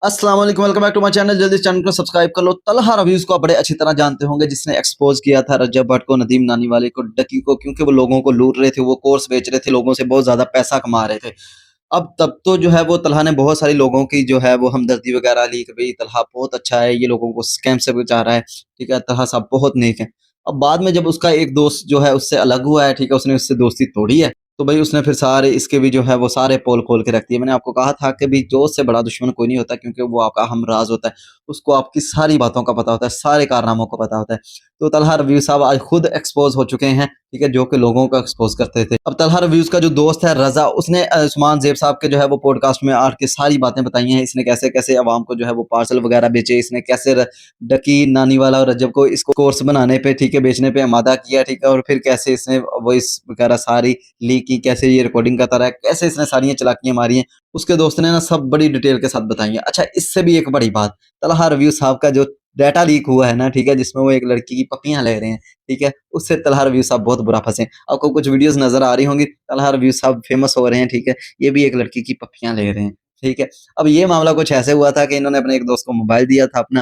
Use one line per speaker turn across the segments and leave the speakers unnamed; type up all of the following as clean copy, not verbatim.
अस्सलाम वालेकुम, welcome back to my channel. जल्दी इस चैनल को सब्सक्राइब कर लो। तलहा रव्यूज को आप बड़े अच्छी तरह जानते होंगे, जिसने एक्सपोज किया था रजब भट्ट को, नदीम नानीवाले को, डकी को, क्योंकि वो लोगों को लूट रहे थे, वो कोर्स बेच रहे थे, लोगों से बहुत ज्यादा पैसा कमा रहे थे। अब तब तो जो है वो तलहा ने बहुत सारे लोगों की जो है वो हमदर्दी वगैरह ली कि भाई तलहा बहुत अच्छा है, ये लोगों को स्कैम से बचा रहा है, ठीक है, तलहा साहब बहुत नेक है। अब बाद में जब उसका एक दोस्त जो है उससे अलग हुआ है, ठीक है, उसने उससे दोस्ती तोड़ी है, तो भाई उसने फिर सारे इसके भी जो है वो सारे पोल खोल के रख दिए। मैंने आपको कहा था कि भाई दोस्त से बड़ा दुश्मन कोई नहीं होता, क्योंकि वो आपका हमराज होता है, उसको आपकी सारी बातों का पता होता है, सारे कारनामों का पता होता है। तो तलहा रव्यू साहब आज खुद एक्सपोज हो चुके हैं, ठीक है, जो कि लोगों को एक्सपोज करते थे। अब तलहा रिव्यूज का जो दोस्त है रजा, उसने उस्मान ज़ेब साहब के जो है वो पॉडकास्ट में आके सारी बातें बताई हैं। इसने कैसे-कैसे अवाम को जो है वो पार्सल वगैरह बेचे, इसने कैसे डकी, नानीवाला और रजब को इसको कोर्स बनाने पे, ठीक है, बेचने पे आमादा किया, ठीक है, और फिर कैसे इसने वॉइस वगैरह सारी लीक की, कैसे ये रिकॉर्डिंग करता रहा है, कैसे इसने सारी चालाकियाँ मारी हैं। उसके दोस्त ने ना सब बड़ी डिटेल के साथ बताई है। अच्छा, इससे भी एक बड़ी बात, तलहा रिव्यू साहब का जो डाटा लीक हुआ है ना, ठीक है, जिसमें वो एक लड़की की पप्पियाँ ले रहे हैं, ठीक है, उससे तलहा रव्यू साहब बहुत बुरा फँसे। आपको कुछ वीडियोज़ नज़र आ रही होंगी, तलहा रव्यू साहब फेमस हो रहे हैं, ठीक है, ये भी एक लड़की की पप्पियाँ ले रहे हैं, ठीक है। अब ये मामला कुछ ऐसे हुआ था कि इन्होंने अपने एक दोस्त को मोबाइल दिया था अपना,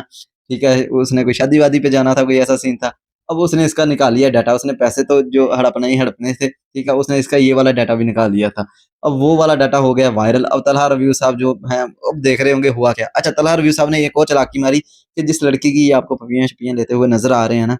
ठीक है, उसने कोई शादी-वादी पे जाना था, कोई ऐसा सीन था। अब उसने इसका निकाल लिया डाटा, उसने पैसे तो जो हड़पने ही हड़पने थे, ठीक है, उसने इसका ये वाला डाटा भी निकाल लिया था। अब वो वाला डाटा हो गया वायरल। अब तलहा रव्यू साहब जो हैं, अब देख रहे होंगे हुआ क्या। अच्छा, तलहा रव्यू साहब ने एक और चालाकी मारी कि जिस लड़की की ये आपको पप्पियाँ-शप्पियाँ लेते हुए नज़र आ रहे हैं ना,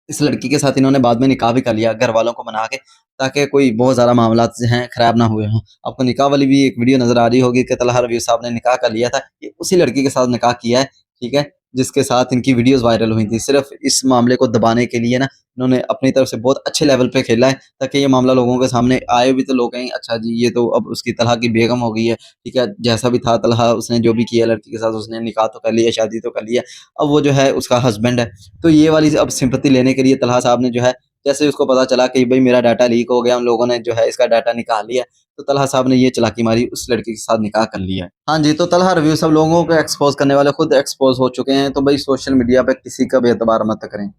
इस लड़की के साथ इन्होंने बाद में निकाह भी कर लिया घर वालों को मना के, ताकि कोई बहुत ज़्यादा मामलात जो हैं खराब ना हुए हों। आपको निकाह वाली भी एक वीडियो नज़र आ रही होगी कि तलहा रव्यू साहब ने निकाह कर लिया था। ये उसी लड़की के साथ निकाह किया है, ठीक है, जिसके साथ इनकी वीडियोज़ वायरल हुई थी। सिर्फ़ इस मामले को दबाने के लिए ना इन्होंने अपनी तरफ से बहुत अच्छे लेवल पे खेला है, ताकि ये मामला लोगों के सामने आए भी तो लोग कहें अच्छा जी ये तो अब उसकी तलहा की बेगम हो गई है, ठीक है। जैसा भी था तलहा, उसने जो भी किया लड़की के साथ, उसने निकाह तो कर लिया, शादी तो कर लिया, अब वो जो है उसका हस्बैंड है। तो ये वाली अब सिंपैथी लेने के लिए तलहा साहब ने जो है, जैसे उसको पता चला कि भई मेरा डाटा लीक हो गया, उन लोगों ने जो है इसका डाटा निकाल लिया, तो तलहा साहब ने ये चालाकी मारी, उस लड़की के साथ निकाह कर लिया है। हाँ जी, तो तलहा रिव्यू सब लोगों को एक्सपोज़ करने वाले खुद एक्सपोज़ हो चुके हैं, तो भई सोशल मीडिया पे किसी का भी एतबार मत करें।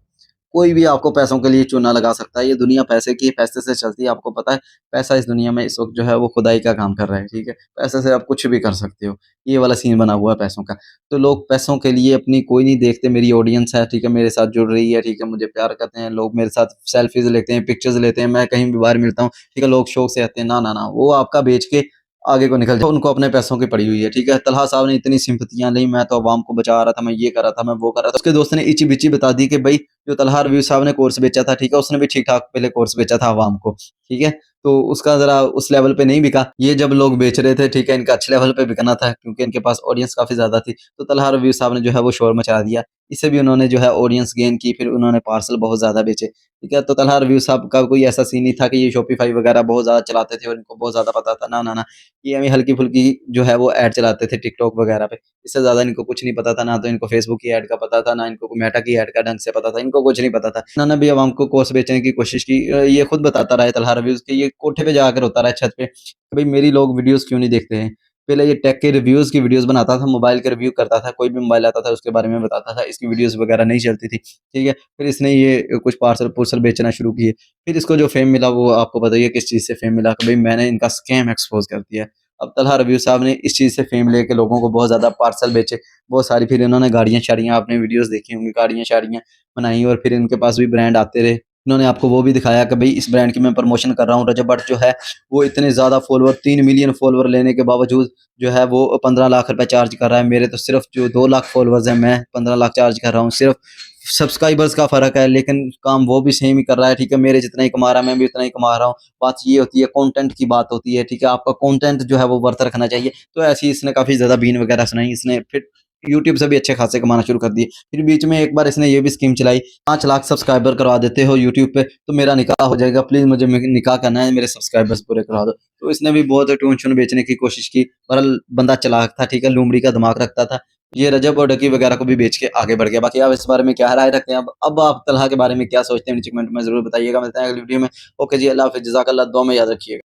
कोई भी आपको पैसों के लिए चूना लगा सकता है। ये दुनिया पैसे की है, पैसे से चलती है, आपको पता है। पैसा इस दुनिया में इस वक़्त जो है वो खुदाई का काम कर रहा है, ठीक है? पैसे से आप कुछ भी कर सकते हो। ये वाला सीन बना हुआ है पैसों का। तो लोग पैसों के लिए अपनी कोई नहीं देखते, मेरी ऑडियंस है, ठीक है, मेरे साथ जुड़ रही है, ठीक है, मुझे प्यार करते हैं, लोग मेरे साथ सेल्फीज़ लेते हैं, पिक्चर्स लेते हैं, मैं कहीं भी बाहर मिलता हूँ, ठीक है, लोग शौक से आते हैं। ना, ना, ना, वो आपका बेच के आगे को निकल जाए, उनको अपने पैसों की पड़ी हुई है, ठीक है? तलहा साहब ने इतनी सिम्पतियाँ ली, मैं तो अवाम को बचा रहा था, मैं ये कर रहा था, मैं वो कर रहा था। उसके दोस्त ने इची-बिची बता दी कि भई जो तलहा रव्यू साहब ने कोर्स बेचा था, ठीक है, उसने भी ठीक-ठाक पहले कोर्स बेचा था अवाम को, ठीक है? तो उसका ज़रा उस लेवल पे नहीं बिका। ये जब लोग बेच रहे थे, ठीक है, इनका अच्छे लेवल पे बिकना था, क्योंकि इनके पास ऑडियंस काफ़ी ज़्यादा थी। तो तलहा रव्यू साहब ने जो है वो शोर मचा दिया। इससे भी उन्होंने जो है ऑडियंस गेन की, फिर उन्होंने पार्सल बहुत ज़्यादा बेचे, ठीक है? तो तलहा रव्यू साहब का कोई ऐसा सीन नहीं था कि ये शॉपिफ़ाई वगैरह बहुत ज़्यादा चलाते थे और इनको बहुत ज़्यादा पता था। ना, ना, ना। ये एवें हल्की-फुल्की जो है वो ऐड चलाते थे टिकटॉक वगैरह पे। इससे ज़्यादा इनको कुछ नहीं पता था, ना तो इनको फेसबुक की ऐड का पता था, ना इनको मेटा की ऐड का ढंग से पता था, इनको कुछ नहीं पता था। इन्होंने भी अवाम को कोर्स बेचने की कोशिश की। ये खुद बताता रहा है तलहा रव्यूज़ कि ये कोठे पे जाकर रोता रहा है छत पे कि भई मेरी लोग वीडियोज़ क्यों नहीं देखते हैं। पहले ये टेक के रिव्यूज़ की वीडियोज़ बनाता था, मोबाइल के रिव्यू करता था, कोई भी मोबाइल आता था उसके बारे में बताता था, इसकी वीडियोज़ वगैरह नहीं चलती थी, ठीक है। फिर इसने ये कुछ पार्सल-पुर्सल बेचना शुरू किए। फिर इसको जो फ़ेम मिला वो आपको पता ही है किस चीज़ से फ़ेम मिला कि भई मैंने इनका स्कैम एक्सपोज़ कर दिया है। अब तलहा रव्यू साहब ने इस चीज़ से फ़ेम लेके लोगों को बहुत ज़्यादा पार्सल बेचे, बहुत सारी, फिर इन्होंने गाड़ियाँ-शाड़ियाँ, आपने वीडियोज़ देखी होंगी, गाड़ियाँ-शाड़ियाँ बनाई और फिर इनके पास भी ब्रांड आते रहे। इन्होंने आपको वो भी दिखाया कि भई इस ब्रांड की मैं प्रमोशन कर रहा हूँ। रजब भट्ट जो है वो इतने ज़्यादा फॉलोवर, 3 मिलियन फॉलोवर लेने के बावजूद जो है वो 15 लाख रुपए चार्ज कर रहा है। मेरे तो सिर्फ़ जो 2 लाख फॉलोवर्स हैं, मैं 15 लाख चार्ज कर रहा हूँ। सिर्फ़ सब्सक्राइबर्स का फ़र्क है, लेकिन काम वो भी सेम ही कर रहा है, ठीक है। मेरे जितना ही कमा रहा है, मैं भी उतना ही कमा रहा हूँ। बात ये होती है, कंटेंट की बात होती है, ठीक है। आपका कंटेंट जो है वो वर्थ रखना चाहिए। तो ऐसे ही इसने काफ़ी ज़्यादा बीन वगैरह सुनाई। इसने फिर यूट्यूब से भी अच्छे खासे कमाना शुरू कर दिए। फिर बीच में एक बार इसने ये भी स्कीम चलाई, 5 लाख सब्सक्राइबर करवा देते हो यूट्यूब पे तो मेरा निकाह हो जाएगा, प्लीज़ मुझे निकाह करना है, मेरे सब्सक्राइबर्स पूरे करवा दो। तो इसने भी बहुत ट्यून-श्यून बेचने की कोशिश की। बहरहाल बंदा चालाक था, ठीक है, लोमड़ी का दिमाग रखता था। ये रजब और डकी वगैरह को भी बेच के आगे बढ़ गया। बाकी आप इस बारे में क्या राय रखते हैं? अब आप तलहा के बारे में क्या सोचते हैं? नीचे कमेंट में ज़रूर बताइएगा। मिलते हैं अगली वीडियो में। ओके जी, अल्लाह हाफ़िज़, जज़ाकल्लाह, दुआ में याद रखिएगा।